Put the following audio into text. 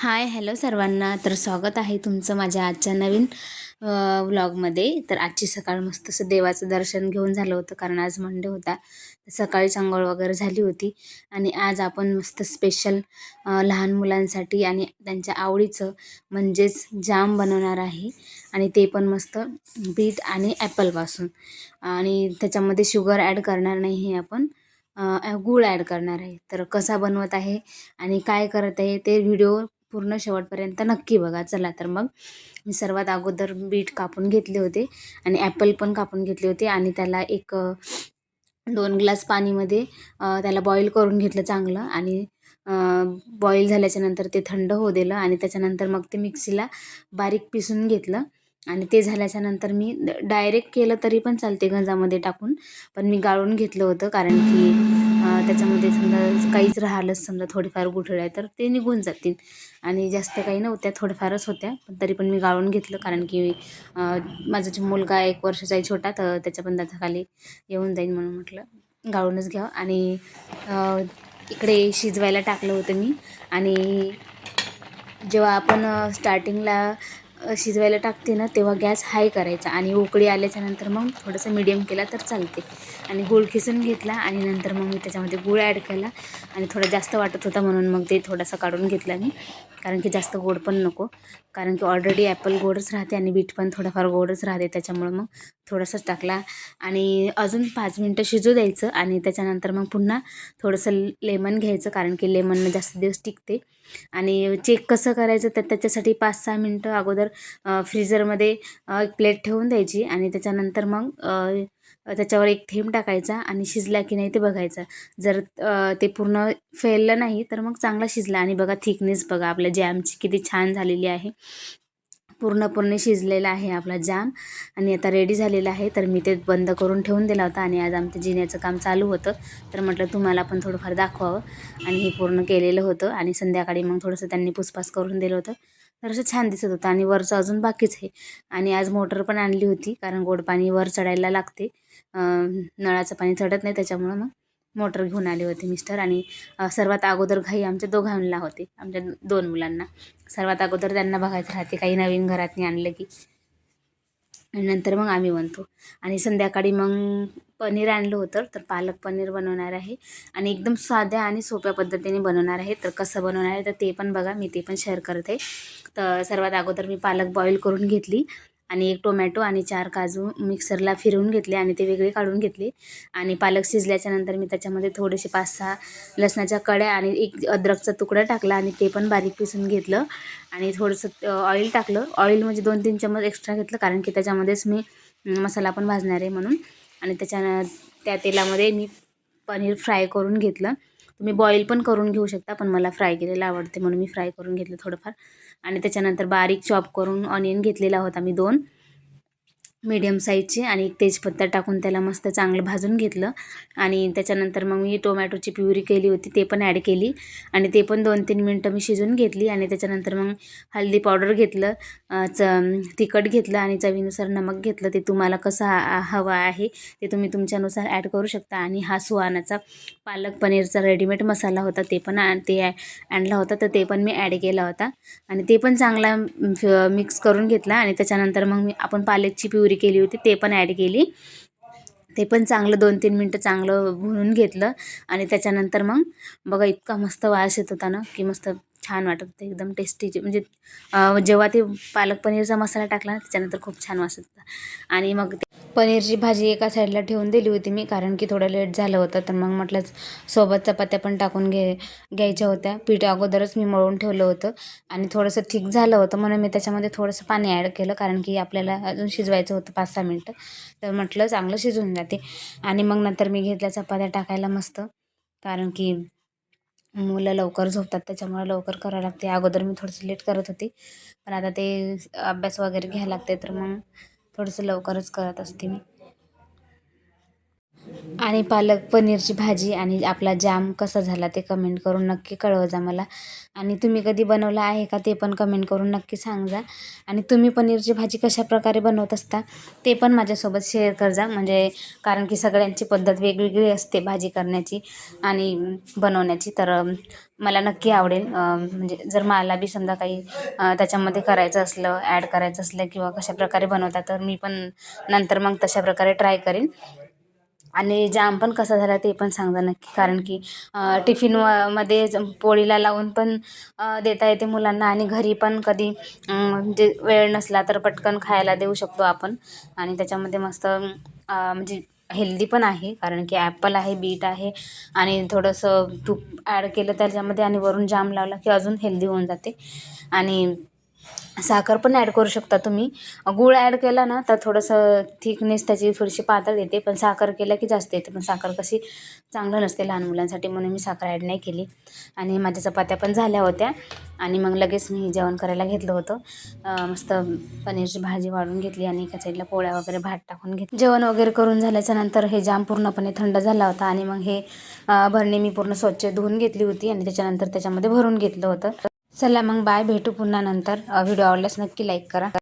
Hi hello सर्वांना. तर स्वागत आहे तुमचं माझ्या आजच्या नवीन व्लॉगमध्ये. तर आजची सकाळ मस्त असं देवाचं दर्शन घेऊन झालं होतं, कारण आज मंडे होता. सकाळीच अंघोळ वगैरे झाली होती आणि आज आपण मस्त स्पेशल लहान मुलांसाठी आणि त्यांच्या आवडीचं म्हणजेच जाम बनवणार आहे. आणि ते पण मस्त बीट आणि ॲपलपासून. आणि त्याच्यामध्ये शुगर ॲड करणार नाही आहे आपण, गूळ ॲड करणार आहे. तर कसा बनवत आहे आणि काय करत आहे ते व्हिडिओ पूर्ण शेवटपर्यंत नक्की बघा. चला तर मग मी सर्वात अगोदर बीट कापून घेतले होते आणि ॲपल पण कापून घेतले होते आणि त्याला एक 2 ग्लास पाणीमध्ये त्याला बॉईल करून घेतलं चांगलं. आणि बॉईल झाल्याच्यानंतर ते थंड होऊ दिलं आणि त्याच्यानंतर मग ते मिक्सीला बारीक पिसून घेतलं. आणि ते झाल्याच्यानंतर मी डायरेक्ट केलं तरी पण चालते गंजामध्ये टाकून, पण मी गाळून घेतलं होतं, कारण की त्याच्यामध्ये समजा काहीच राहिलंच, समजा थोडेफार गुठळ्या तर ते निघून जातील. आणि जास्त काही नव्हत्या, थोड्याफारच होत्या, पण तरी पण मी गाळून घेतलं, कारण की माझा जो मुलगा 1 वर्षाचा आहे छोटा, तर त्याच्या पण दाताखाली येऊन जाईल म्हणून म्हटलं गाळूनच घ्यावं. आणि इकडे शिजवायला टाकलं होतं मी. आणि जेव्हा आपण स्टार्टिंगला शिजवायला टाकते ना, तेव्हा गॅस हाय करायचा आणि उकळी आल्याच्यानंतर मग थोडंसं मीडियम केला तर चालते. आणि गूळ किसून घेतला आणि नंतर मग मी त्याच्यामध्ये गूळ ॲड केला. आणि थोडा जास्त वाटत होता म्हणून मग ते थोडासा काढून घेतला मी, कारण की जास्त गोड पण नको, कारण की ऑलरेडी ॲपल गोडच राहते आणि बीट पण थोडाफार गोडच राहते, त्याच्यामुळं मग थोडासाच टाकला. आणि अजून 5 मिनटं शिजू द्यायचं आणि त्याच्यानंतर मग पुन्हा थोडंसं लेमन घ्यायचं, कारण की लेमननं जास्त दिवस टिकते. आणि चेक कसं करायचं तर त्याच्यासाठी 5-6 मिनटं अगोदर फ्रीझरमध्ये एक प्लेट ठेवून द्यायची आणि त्याच्यानंतर मग त्याच्यावर एक थेंब टाकायचा आणि शिजला की नाही ते बघायचं. जर ते पूर्ण फैललं नाही तर मग चांगला शिजला. आणि बघा थिकनेस बघा आपल्या जॅमची किती छान झालेली आहे. पूर्णपणे शिजलेला आहे आपला जाम आणि आता रेडी झालेला आहे. तर मी ते बंद करून ठेवून दिला होता आणि आज आमचं जिन्याचं काम चालू होतं, तर म्हटलं तुम्हाला पण थोडंफार दाखवावं. आणि हे पूर्ण केलेलं होतं आणि संध्याकाळी मग थोडंसं त्यांनी पुसपास करून दिलं होतं, तर असं छान दिसत होतं. आणि वरचं अजून बाकीच आहे. आणि आज मोटर पण आणली होती, कारण गोड पाणी वर चढायला लागते, नळाचं पाणी चढत नाही, त्याच्यामुळं मग मोटर घेऊन आले होते मिस्टर. आणि सर्वात अगोदर घाई आमच्या दोघांना होते, आमच्या 2 मुलांना. सर्वात अगोदर त्यांना बघायचं राहते काही नवीन घरातनी आणलं की, आणि नंतर मग आम्ही बनतो. आणि संध्याकाळी मग पनीर आणलं होतं, तर पालक पनीर बनवणार आहे आणि एकदम साध्या आणि सोप्या पद्धतीने बनवणार आहे. तर कसं बनवणार आहे तर ते पण बघा, मी ते पण शेअर करते. तर सर्वात अगोदर मी पालक बॉईल करून घेतली आणि 1 टोमॅटो आणि 4 काजू मिक्सरला फिरवून घेतले आणि ते वेगळे काढून घेतले. आणि पालक शिजल्याच्यानंतर मी त्याच्यामध्ये थोडेसे 5-6 लसणाच्या कळ्या आणि एक अद्रकचा तुकडा टाकला आणि ते पण बारीक पिसून घेतलं. आणि थोडंसं ऑइल टाकलं. ऑइल म्हणजे 2-3 चम्मच एक्स्ट्रा घेतलं, कारण की त्याच्यामध्येच मी मसाला पण भाजणार आहे म्हणून. आणि त्या तेलामध्ये मी पनीर फ्राय करून घेतलं. तुम्ही बॉईल पण करून घेऊ शकता, पण मला फ्राय केलेलं आवडते म्हणून मी फ्राय करून घेतलं थोडंफार. आणि त्याच्यानंतर बारीक चॉप करून ऑनियन घेतलेला होता मी 2 मीडियम साईजचे, आणि एक तेजपत्ता टाकून त्याला मस्त चांगलं भाजून घेतलं. आणि त्याच्यानंतर मग मी टोमॅटोची प्युरी केली होती ते पण ॲड केली आणि ते पण 2-3 मिनटं मी शिजवून घेतली. आणि त्याच्यानंतर मग हळदी पावडर घेतलं, तिखट घेतलं आणि चवीनुसार नमक घेतलं. ते तुम्हाला कसं हवं आहे ते तुम्ही तुमच्यानुसार ॲड करू शकता. आणि हा सुहानाचा पालक पनीरचा रेडीमेड मसाला होता, ते पण आणला होता, तर ते पण मी ॲड केला होता. आणि ते पण चांगला मिक्स करून घेतला. आणि त्याच्यानंतर मग मी आपण पालकची प्युरी केली होती ते पण ॲड केली. ते पण चांगलं 2-3 मिनटं चांगलं भुनून घेतलं. आणि त्याच्यानंतर मग बघा इतका मस्त वास येत होता ना, की मस्त छान वाटत होतं, एकदम टेस्टी. म्हणजे जेव्हा ते पालक पनीरचा मसाला टाकला ना, त्याच्यानंतर खूप छान वास येत होता. आणि मग ते पनीरची भाजी एका साईडला ठेवून दिली होती मी, कारण की थोडं लेट झालं होतं, तर मग म्हटलं सोबत चपात्या पण टाकून घ्यायच्या होत्या. पीठ अगोदरच मी मळून ठेवलं होतं आणि थोडंसं ठीक झालं होतं म्हणून मी त्याच्यामध्ये थोडंसं पाणी ॲड केलं, कारण की आपल्याला अजून शिजवायचं होतं 5-6 मिनटं, तर म्हटलं चांगलं शिजून जाते. आणि मग नंतर मी घेतल्या चपात्या टाकायला मस्त, कारण की मुलं लवकर झोपतात, त्याच्यामुळे लवकर करावं लागते. अगोदर मी थोडंसं लेट करत होती, पण आता ते अभ्यास वगैरे घ्यायला लागते, तर मग थोडंसं लवकरच करत असते मी. आणि पालक पनीरची भाजी आणि आपला जाम कसा झाला ते कमेंट करून नक्की कळवा मला. आणि तुम्ही कधी बनवला आहे का ते पण कमेंट करून नक्की सांगा. आणि तुम्ही पनीरची भाजी कशाप्रकारे बनवत असता ते पण माझ्यासोबत शेअर कर जा. म्हणजे कारण की सगळ्यांची पद्धत वेगवेगळी असते भाजी करण्याची आणि बनवण्याची. तर मला नक्की आवडेल, म्हणजे जर मला बी समजा काही त्याच्यामध्ये करायचं असलं, ॲड करायचं असलं किंवा कशाप्रकारे बनवता, तर मी पण नंतर मग तशाप्रकारे ट्राय करेन. आणि जाम पण कसा झाला ते पण सांगा नक्की. कारण की टिफिन मध्ये पोळीला लावून पण देता येते मुलांना. आणि घरी पण कधी म्हणजे वेळ नसला तर पटकन खायला देऊ शकतो आपण. आणि त्याच्यामध्ये मस्त म्हणजे हेल्दी पण आहे, कारण की ॲपल आहे, बीट आहे आणि थोडंसं तूप ॲड केलं त्याच्यामध्ये आणि वरून जाम लावला की अजून हेल्दी होऊन जाते. आणि साखर पण ॲड करू शकता तुम्ही. गूळ ॲड केला ना तर थोडंसं थिकनेस त्याची थोडीशी पातळ येते, पण साखर केलं की जास्त येते. पण साखर कशी चांगलं नसते लहान मुलांसाठी, म्हणून मी साखर ॲड नाही केली. आणि माझ्या चपात्या पण झाल्या होत्या आणि मग लगेच मी जेवण करायला घेतलं होतं. मस्त पनीरची भाजी वाढून घेतली आणि एका साईडला पोळ्या वगैरे भात टाकून घेतली. जेवण वगैरे करून झाल्याच्या नंतर हे जाम पूर्णपणे थंड झाला होता आणि मग हे भरणी मी पूर्ण स्वच्छ धुवून घेतली होती आणि त्याच्यानंतर त्याच्यामध्ये भरून घेतलं होतं. चला मग बाय, भेटू पुन्हा नंतर. व्हिडिओ आवडल्यास नक्की लाईक करा.